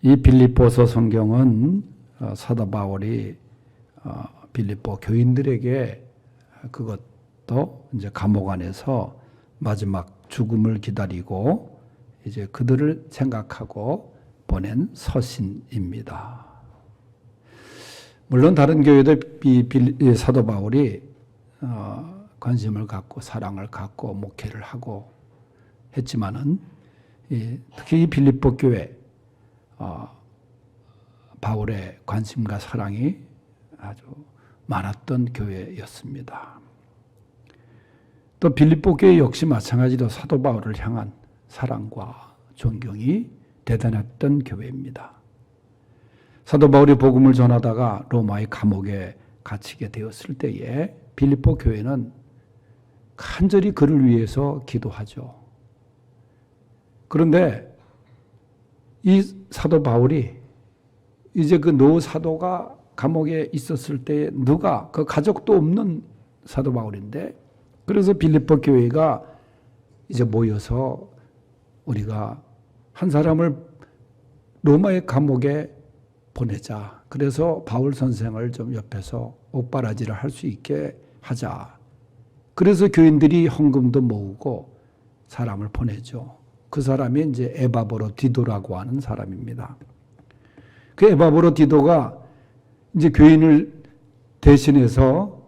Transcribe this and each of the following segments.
이 빌립보서 성경은 사도 바울이 빌립보 교인들에게 그것도 이제 감옥 안에서 마지막 죽음을 기다리고 이제 그들을 생각하고 보낸 서신입니다. 물론 다른 교회도 사도 바울이 관심을 갖고 사랑을 갖고 목회를 하고 했지만은 특히 이 빌립보 교회 바울의 관심과 사랑이 아주 많았던 교회였습니다. 또 빌립보 교회 역시 마찬가지로 사도 바울을 향한 사랑과 존경이 대단했던 교회입니다. 사도 바울이 복음을 전하다가 로마의 감옥에 갇히게 되었을 때에 빌립보 교회는 간절히 그를 위해서 기도하죠. 그런데 이 사도 바울이 이제 그 노 사도가 감옥에 있었을 때 누가 그 가족도 없는 사도 바울인데 그래서 빌립보 교회가 이제 모여서 우리가 한 사람을 로마의 감옥에 보내자. 그래서 바울 선생을 좀 옆에서 옥바라지를 할 수 있게 하자. 그래서 교인들이 헌금도 모으고 사람을 보내죠. 그 사람이 이제 에바브로디도라고 하는 사람입니다. 그 에바브로디도가 이제 교인을 대신해서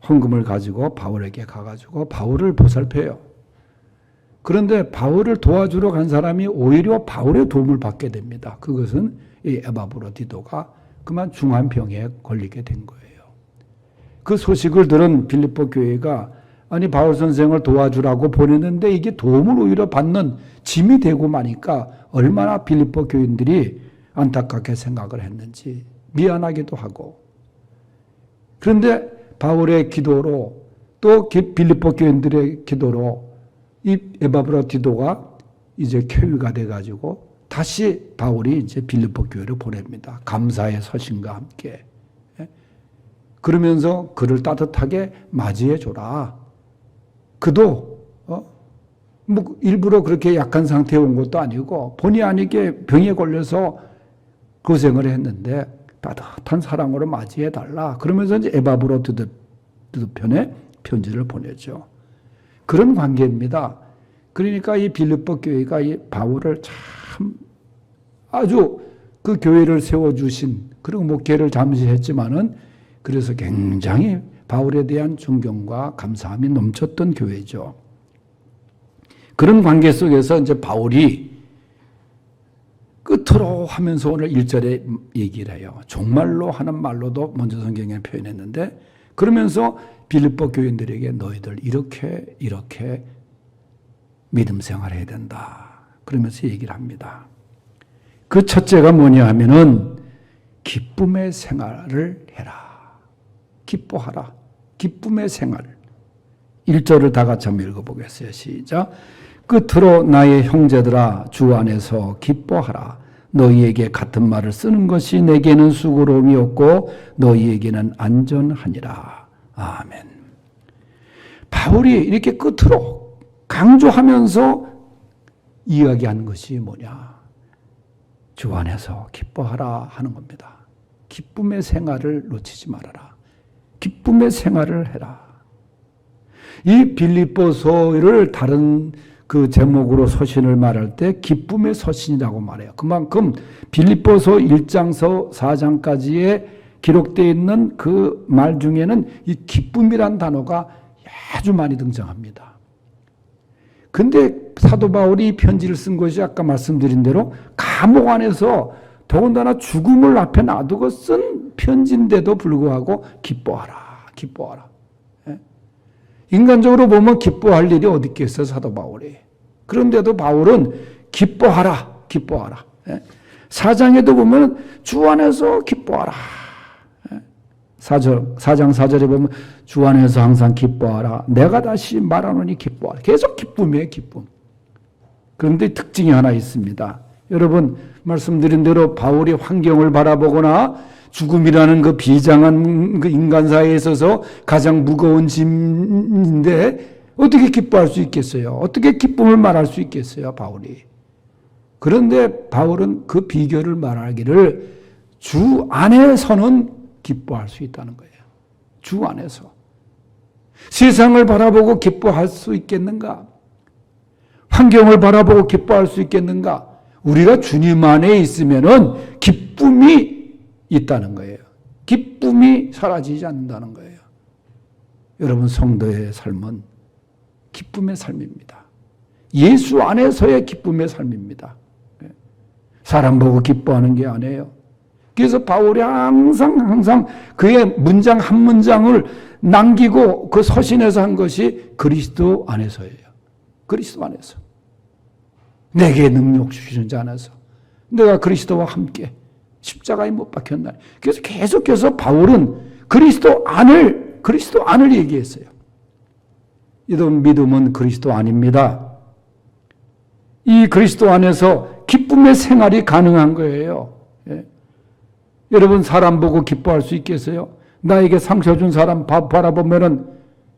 헌금을 가지고 바울에게 가가지고 바울을 보살펴요. 그런데 바울을 도와주러 간 사람이 오히려 바울의 도움을 받게 됩니다. 그것은 이 에바브로디도가 그만 중한 병에 걸리게 된 거예요. 그 소식을 들은 빌립보 교회가 아니 바울 선생을 도와주라고 보냈는데 이게 도움을 오히려 받는 짐이 되고 마니까 얼마나 빌립보 교인들이 안타깝게 생각을 했는지 미안하기도 하고 그런데 바울의 기도로 또 빌립보 교인들의 기도로 이 에바브로디도가 이제 쾌유가 돼가지고 다시 바울이 이제 빌립보 교회를 보냅니다. 감사의 서신과 함께. 그러면서 그를 따뜻하게 맞이해 줘라. 그도 뭐 일부러 그렇게 약한 상태에 온 것도 아니고 본의 아니게 병에 걸려서 고생을 했는데 따뜻한 사랑으로 맞이해 달라. 그러면서 이제 에바브로디도 편에 편지를 보내죠. 그런 관계입니다. 그러니까 이 빌립보 교회가 이 바울을 참 아주 그 교회를 세워주신 그리고 목회를 잠시 했지만은 그래서 굉장히 바울에 대한 존경과 감사함이 넘쳤던 교회죠. 그런 관계 속에서 이제 바울이 끝으로 하면서 오늘 1절에 얘기를 해요. 종말로 하는 말로도 먼저 성경에 표현했는데 그러면서 빌립보 교인들에게 너희들 이렇게 믿음 생활해야 된다. 그러면서 얘기를 합니다. 그 첫째가 뭐냐 하면은 기쁨의 생활을 해라. 기뻐하라. 기쁨의 생활. 1절을 다 같이 한번 읽어보겠어요. 시작. 끝으로 나의 형제들아 주 안에서 기뻐하라. 너희에게 같은 말을 쓰는 것이 내게는 수고로움이 없고 너희에게는 안전하니라. 아멘. 바울이 이렇게 끝으로 강조하면서 이야기하는 것이 뭐냐. 주 안에서 기뻐하라 하는 겁니다. 기쁨의 생활을 놓치지 말아라. 기쁨의 생활을 해라. 이 빌립보서를 다른 그 제목으로 서신을 말할 때 기쁨의 서신이라고 말해요. 그만큼 빌립보서 1장서 4장까지에 기록되어 있는 그 말 중에는 이 기쁨이란 단어가 아주 많이 등장합니다. 근데 사도 바울이 편지를 쓴 것이 아까 말씀드린 대로 감옥 안에서 더군다나 죽음을 앞에 놔두고 쓴 편지인데도 불구하고 기뻐하라. 인간적으로 보면 기뻐할 일이 어디 있겠어요, 사도 바울이. 그런데도 바울은 기뻐하라. 4장에도 보면 주 안에서 기뻐하라. 4장 4절에 보면 주 안에서 항상 기뻐하라. 내가 다시 말하노니 기뻐하라. 계속 기쁨이에요, 기쁨. 그런데 특징이 하나 있습니다. 여러분 말씀드린 대로 바울이 환경을 바라보거나 죽음이라는 그 비장한 그 인간사에 있어서 가장 무거운 짐인데 어떻게 기뻐할 수 있겠어요? 어떻게 기쁨을 말할 수 있겠어요? 바울이. 그런데 바울은 그 비결을 말하기를 주 안에서는 기뻐할 수 있다는 거예요. 주 안에서. 세상을 바라보고 기뻐할 수 있겠는가? 환경을 바라보고 기뻐할 수 있겠는가? 우리가 주님 안에 있으면은 기쁨이 있다는 거예요. 기쁨이 사라지지 않는다는 거예요. 여러분, 성도의 삶은 기쁨의 삶입니다. 예수 안에서의 기쁨의 삶입니다. 사람 보고 기뻐하는 게 아니에요. 그래서 바울이 항상 그의 문장 한 문장을 남기고 그 서신에서 한 것이 그리스도 안에서예요. 그리스도 안에서. 내게 능력 주시는 자 안에서. 내가 그리스도와 함께 십자가에 못 박혔나니. 그래서 계속해서 바울은 그리스도 안을 얘기했어요. 여러분, 믿음은 그리스도 안입니다. 이 그리스도 안에서 기쁨의 생활이 가능한 거예요. 예. 여러분, 사람 보고 기뻐할 수 있겠어요? 나에게 상처 준 사람 바라보면은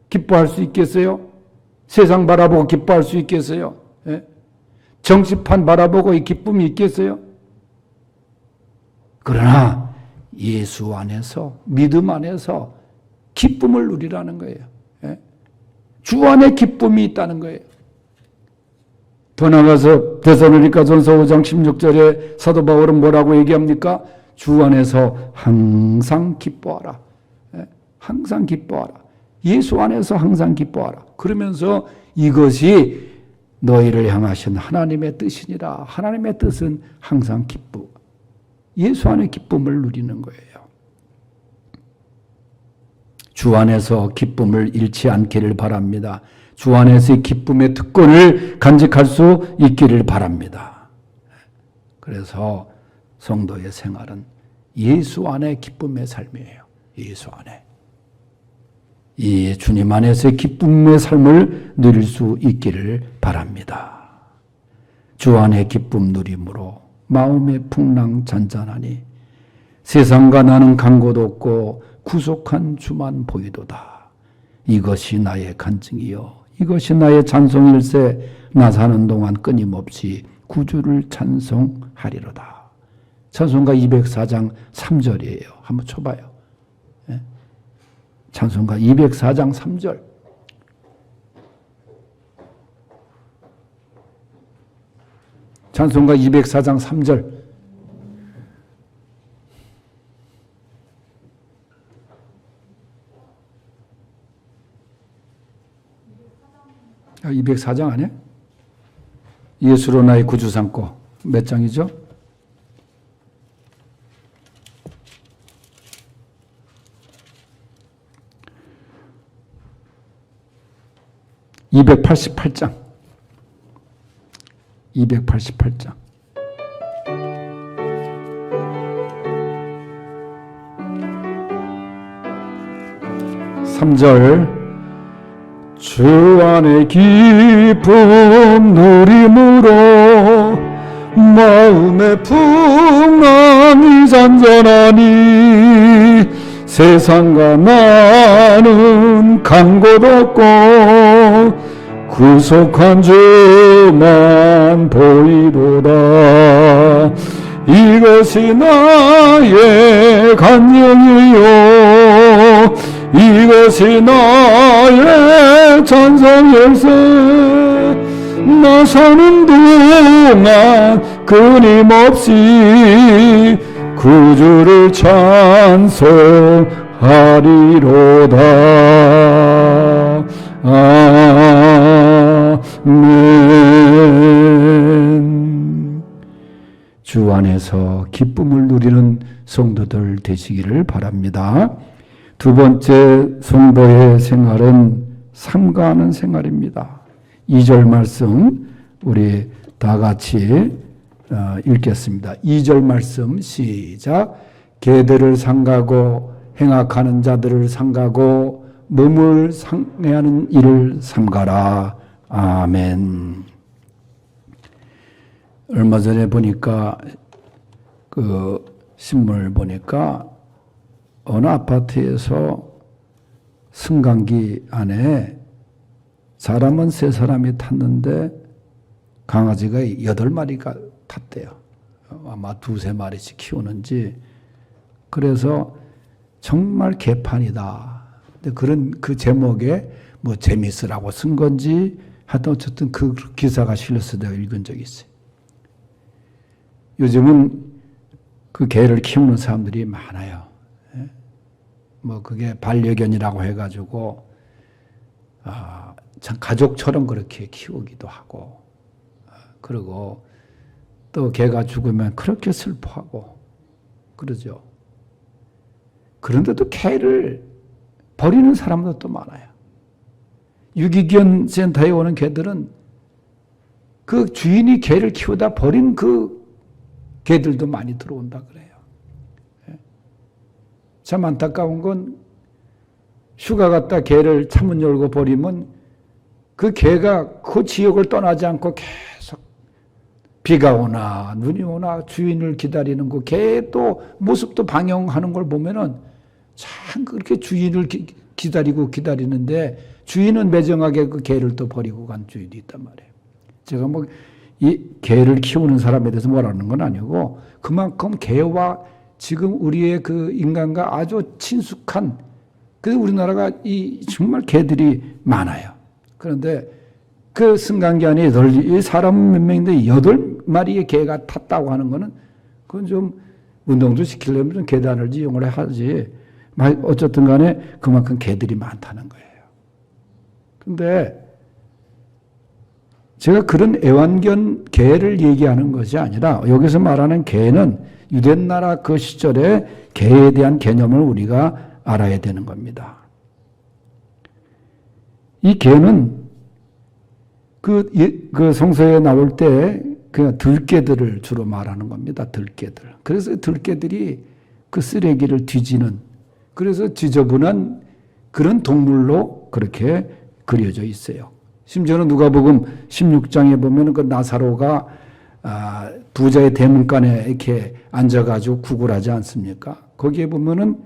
기뻐할 수 있겠어요? 세상 바라보고 기뻐할 수 있겠어요? 예? 정치판 바라보고 이 기쁨이 있겠어요? 그러나 예수 안에서, 믿음 안에서 기쁨을 누리라는 거예요. 예? 주 안에 기쁨이 있다는 거예요. 더 나가서 데살로니가전서 5장 16절에 사도 바울은 뭐라고 얘기합니까? 주 안에서 항상 기뻐하라. 예? 항상 기뻐하라. 예수 안에서 항상 기뻐하라. 그러면서 이것이 너희를 향하신 하나님의 뜻이니라. 하나님의 뜻은 항상 기쁨. 예수 안에 기쁨을 누리는 거예요. 주 안에서 기쁨을 잃지 않기를 바랍니다. 주 안에서의 기쁨의 특권을 간직할 수 있기를 바랍니다. 그래서 성도의 생활은 예수 안의 기쁨의 삶이에요. 예수 안에. 이 주님 안에서의 기쁨의 삶을 누릴 수 있기를 바랍니다. 주 안의 기쁨 누림으로 마음의 풍랑 잔잔하니 세상과 나는 간 곳 없고 구속한 주만 보이도다. 이것이 나의 간증이요 이것이 나의 찬송일세. 나 사는 동안 끊임없이 구주를 찬송하리로다. 찬송가 204장 3절이에요. 한번 쳐봐요. 예? 찬송가 204장 3절. 찬송가 204장 3절. 204장 아니야? 예수로 나의 구주 삼고 몇 장이죠? (288장) 288장. (3절) 주 안에 기쁨 누림으로 마음의 풍랑이 잔잔하니 세상과 나는 간 곳 없고 구속한 주만 보이도다. 이것이 나의 간증이요 이것이 나의 찬송일세. 나 사는 동안 끊임없이 구주를 찬송하리로다. 아멘. 주 안에서 기쁨을 누리는 성도들 되시기를 바랍니다. 두 번째 성도의 생활은 삼가하는 생활입니다. 2절 말씀 우리 다 같이 읽겠습니다. 2절 말씀 시작. 개들을 삼가고 행악하는 자들을 삼가고 몸을 상해하는 일을 삼가라. 아멘. 얼마 전에 보니까 그 신문을 보니까 어느 아파트에서 승강기 안에 사람은 3사람이 탔는데 강아지가 8마리가 탔대요. 아마 2-3마리씩 키우는지. 그래서 정말 개판이다. 근데 그런 그 제목에 뭐 재밌으라고 쓴 건지 하여튼 어쨌든 그 기사가 실려서 내가 읽은 적이 있어요. 요즘은 그 개를 키우는 사람들이 많아요. 뭐 그게 반려견이라고 해가지고 참 가족처럼 그렇게 키우기도 하고, 그리고 또 개가 죽으면 그렇게 슬퍼하고 그러죠. 그런데도 개를 버리는 사람도 또 많아요. 유기견 센터에 오는 개들은 그 주인이 개를 키우다 버린 그 개들도 많이 들어온다 그래요. 참 안타까운 건 휴가 갔다 개를 창문 열고 버리면 그 개가 그 지역을 떠나지 않고 계속 비가 오나 눈이 오나 주인을 기다리는 그 개의 또 모습도 방영하는 걸 보면은 참 그렇게 주인을 기다리는데 주인은 매정하게 그 개를 또 버리고 간 주인이 있단 말이에요. 제가 뭐 이 개를 키우는 사람에 대해서 뭐라는 건 아니고 그만큼 개와 지금 우리의 그 인간과 아주 친숙한, 그래서 우리나라가 이 정말 개들이 많아요. 그런데 그 승강기 안에 사람 몇 명인데 8마리의 개가 탔다고 하는 거는 그건 좀 운동도 시키려면 좀 계단을 이용을 하지. 어쨌든 간에 그만큼 개들이 많다는 거예요. 근데 제가 그런 애완견 개를 얘기하는 것이 아니라 여기서 말하는 개는 유대나라 그 시절에 개에 대한 개념을 우리가 알아야 되는 겁니다. 이 개는 그 성서에 나올 때 그냥 들개들을 주로 말하는 겁니다. 들개들. 그래서 들개들이 그 쓰레기를 뒤지는, 그래서 지저분한 그런 동물로 그렇게 그려져 있어요. 심지어는 누가복음 16장에 보면 그 나사로가 부자의 대문간에 이렇게 앉아가지고 구걸하지 않습니까? 거기에 보면은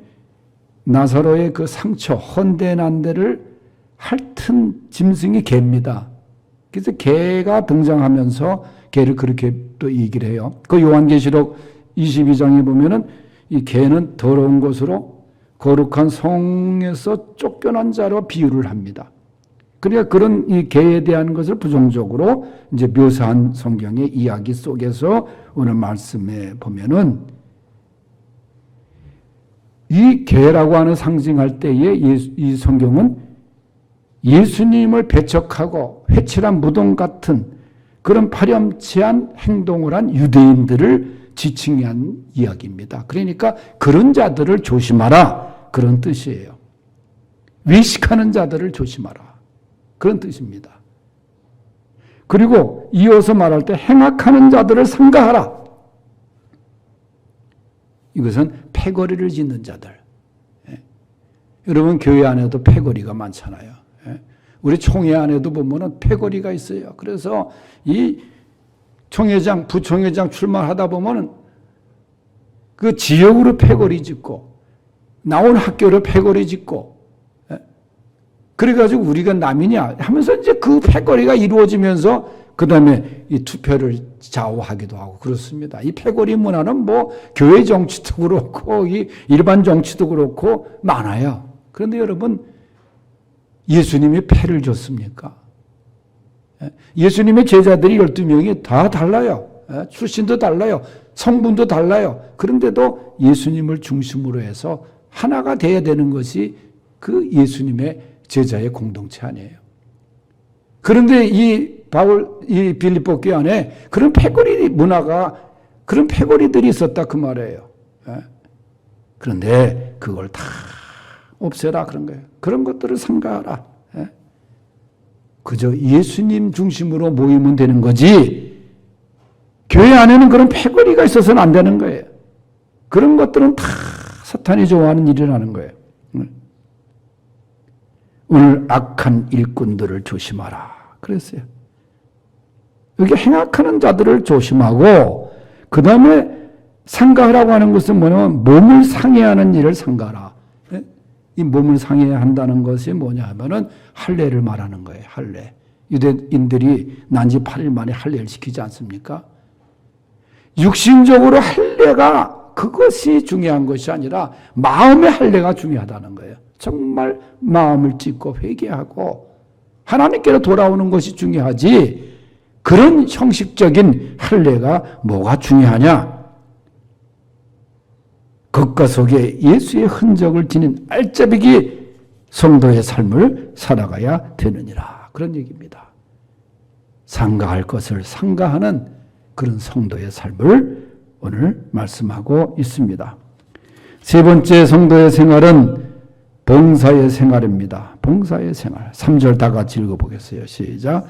나사로의 그 상처, 헌데난데를 핥은 짐승이 개입니다. 그래서 개가 등장하면서 개를 그렇게 또 얘기를 해요. 그 요한계시록 22장에 보면은 이 개는 더러운 것으로 거룩한 성에서 쫓겨난 자로 비유를 합니다. 그러니까 그런 이 개에 대한 것을 부정적으로 이제 묘사한 성경의 이야기 속에서 오늘 말씀에 보면은 이 개라고 하는 상징할 때에 이 성경은 예수님을 배척하고 회칠한 무덤 같은 그런 파렴치한 행동을 한 유대인들을 지칭한 이야기입니다. 그러니까 그런 자들을 조심하라, 그런 뜻이에요. 외식하는 자들을 조심하라, 그런 뜻입니다. 그리고 이어서 말할 때 행악하는 자들을 삼가하라. 이것은 패거리를 짓는 자들. 여러분 교회 안에도 패거리가 많잖아요. 우리 총회 안에도 보면은 패거리가 있어요. 그래서 이 총회장, 부총회장 출마하다 보면은 그 지역으로 패거리 짓고 나온 학교로 패거리 짓고, 그래가지고 우리가 남이냐 하면서 이제 그 패거리가 이루어지면서 그 다음에 이 투표를 좌우하기도 하고 그렇습니다. 이 패거리 문화는 뭐 교회 정치도 그렇고 이 일반 정치도 그렇고 많아요. 그런데 여러분, 예수님이 패를 줬습니까? 예수님의 제자들이 12명이 다 달라요. 출신도 달라요. 성분도 달라요. 그런데도 예수님을 중심으로 해서 하나가 돼야 되는 것이 그 예수님의 제자의 공동체 아니에요. 그런데 이 빌립보 교회 안에 그런 패거리 문화가, 그런 패거리들이 있었다 그 말이에요. 그런데 그걸 다 없애라 그런 거예요. 그런 것들을 삼가하라. 그저 예수님 중심으로 모이면 되는 거지, 교회 안에는 그런 패거리가 있어서는 안 되는 거예요. 그런 것들은 다 사탄이 좋아하는 일이라는 거예요. 오늘 악한 일꾼들을 조심하라 그랬어요. 여기 행악하는 자들을 조심하고, 그 다음에 상가하라고 하는 것은 뭐냐면 몸을 상해하는 일을 상가하라. 이 몸을 상해한다는 것이 뭐냐 하면은 할례를 말하는 거예요. 할례. 유대인들이 난지 8일 만에 할례를 시키지 않습니까? 육신적으로 할례가 그것이 중요한 것이 아니라 마음의 할례가 중요하다는 거예요. 정말 마음을 찢고 회개하고 하나님께로 돌아오는 것이 중요하지 그런 형식적인 할례가 뭐가 중요하냐? 겉과 속에 예수의 흔적을 지닌 알짜배기 성도의 삶을 살아가야 되느니라. 그런 얘기입니다. 상가할 것을 상가하는 그런 성도의 삶을 오늘 말씀하고 있습니다. 세 번째 성도의 생활은 봉사의 생활입니다. 봉사의 생활. 3절 다 같이 읽어보겠어요. 시작.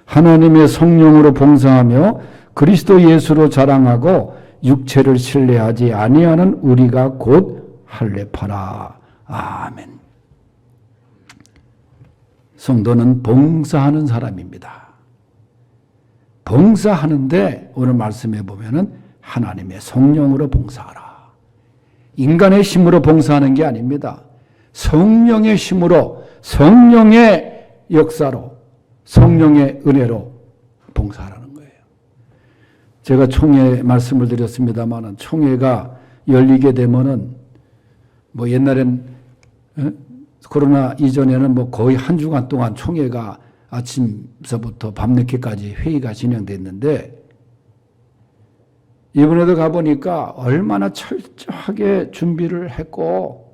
하나님의 성령으로 봉사하며 그리스도 예수로 자랑하고 육체를 신뢰하지 아니하는 우리가 곧 할례파라. 아멘. 성도는 봉사하는 사람입니다. 봉사하는데 오늘 말씀해 보면은 하나님의 성령으로 봉사하라. 인간의 힘으로 봉사하는 게 아닙니다. 성령의 힘으로, 성령의 역사로, 성령의 은혜로 봉사하라는 거예요. 제가 총회 말씀을 드렸습니다만 총회가 열리게 되면은 뭐 옛날엔 코로나 이전에는 뭐 거의 한 주간 동안 총회가 아침서부터 밤늦게까지 회의가 진행됐는데 이번에도 가보니까 얼마나 철저하게 준비를 했고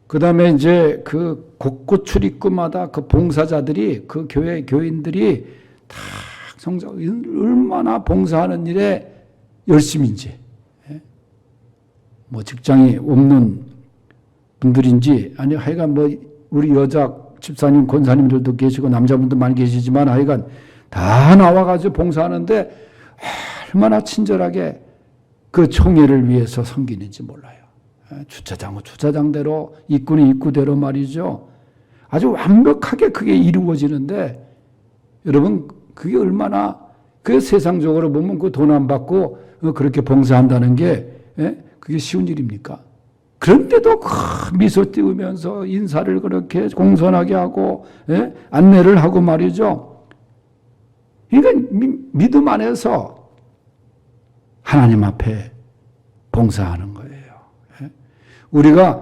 그 다음에 이제 그 곳곳 출입구마다 그 봉사자들이 그 교회 교인들이 다 성장 얼마나 봉사하는 일에 열심인지 뭐 직장이 없는 분들인지 아니 하여간 뭐 우리 여자 집사님 권사님들도 계시고 남자분도 많이 계시지만 하여간 다 나와가지고 봉사하는데 얼마나 친절하게 그 총회를 위해서 섬기는지 몰라요. 주차장은 주차장대로 입구는 입구대로 말이죠. 아주 완벽하게 그게 이루어지는데 여러분 그게 얼마나 그 세상적으로 보면 그 돈 안 받고 그렇게 봉사한다는 게 그게 쉬운 일입니까? 그런데도 미소 띄우면서 인사를 그렇게 공손하게 하고 안내를 하고 말이죠. 그러니까 믿음 안에서 하나님 앞에 봉사하는 거예요. 우리가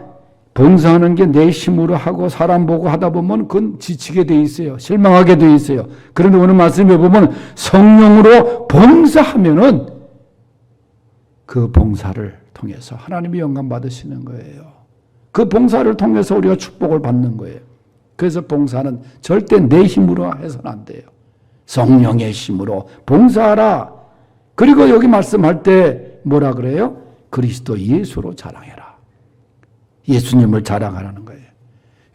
봉사하는 게 내 힘으로 하고 사람 보고 하다 보면 그건 지치게 돼 있어요. 실망하게 돼 있어요. 그런데 오늘 말씀에 보면 성령으로 봉사하면은 그 봉사를 통해서 하나님이 영광 받으시는 거예요. 그 봉사를 통해서 우리가 축복을 받는 거예요. 그래서 봉사는 절대 내 힘으로 해서는 안 돼요. 성령의 힘으로 봉사하라. 그리고 여기 말씀할 때 뭐라 그래요? 그리스도 예수로 자랑해라. 예수님을 자랑하라는 거예요.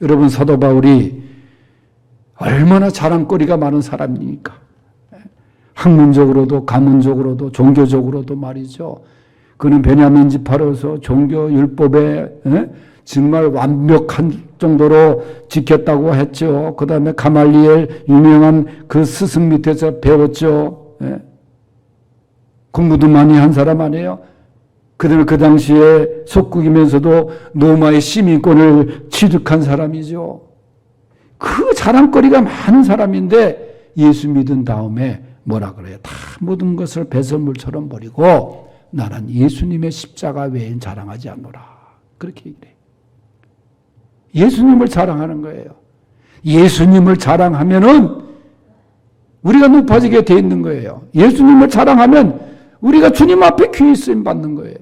여러분 사도 바울이 얼마나 자랑거리가 많은 사람입니까? 학문적으로도 가문적으로도 종교적으로도 말이죠. 그는 베냐민 지파로서 종교 율법에 정말 완벽한 정도로 지켰다고 했죠. 그 다음에 가말리엘 유명한 그 스승 밑에서 배웠죠. 공부도 많이 한 사람 아니에요? 그 다음에 그 당시에 속국이면서도 로마의 시민권을 취득한 사람이죠. 그 자랑거리가 많은 사람인데 예수 믿은 다음에 뭐라 그래요? 다 모든 것을 배설물처럼 버리고 나는 예수님의 십자가 외엔 자랑하지 않노라. 그렇게 얘기해요. 예수님을 자랑하는 거예요. 예수님을 자랑하면은 우리가 높아지게 돼 있는 거예요. 예수님을 자랑하면 우리가 주님 앞에 귀히 쓰임 받는 거예요.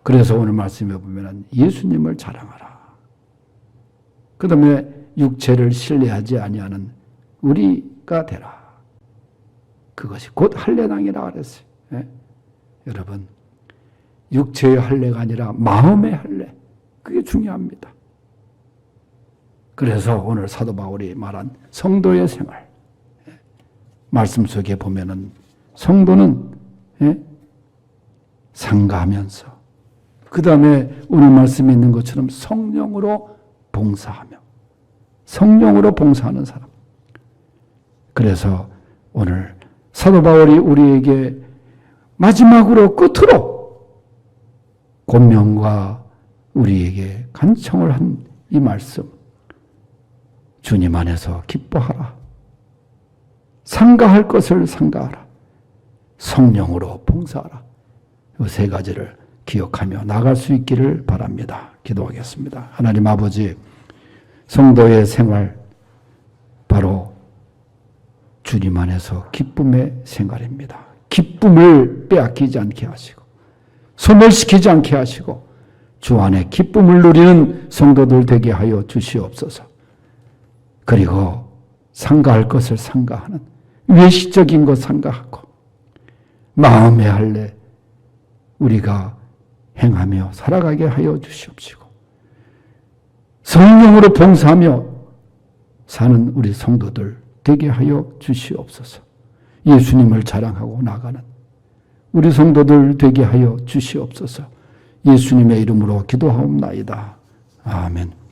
그래서 오늘 말씀에 보면 예수님을 자랑하라. 그 다음에 육체를 신뢰하지 아니하는 우리가 되라. 그것이 곧 할례당이라 그랬어요. 여러분 육체의 할례가 아니라 마음의 할례. 그게 중요합니다. 그래서 오늘 사도 바울이 말한 성도의 생활. 말씀 속에 보면은 성도는 상가하면서 그 다음에 오늘 말씀에 있는 것처럼 성령으로 봉사하며 성령으로 봉사하는 사람. 그래서 오늘 사도 바울이 우리에게 마지막으로 끝으로 권면과 우리에게 간청을 한 이 말씀. 주님 안에서 기뻐하라. 상가할 것을 상가하라. 성령으로 봉사하라. 이 세 가지를 기억하며 나갈 수 있기를 바랍니다. 기도하겠습니다. 하나님 아버지, 성도의 생활 바로 주님 안에서 기쁨의 생활입니다. 기쁨을 빼앗기지 않게 하시고 소멸시키지 않게 하시고 주 안에 기쁨을 누리는 성도들 되게 하여 주시옵소서. 그리고 상가할 것을 상가하는, 외식적인 것 상가하고 마음의 할례 우리가 행하며 살아가게 하여 주시옵시고 성령으로 봉사하며 사는 우리 성도들 되게 하여 주시옵소서. 예수님을 자랑하고 나가는 우리 성도들 되게 하여 주시옵소서. 예수님의 이름으로 기도하옵나이다. 아멘.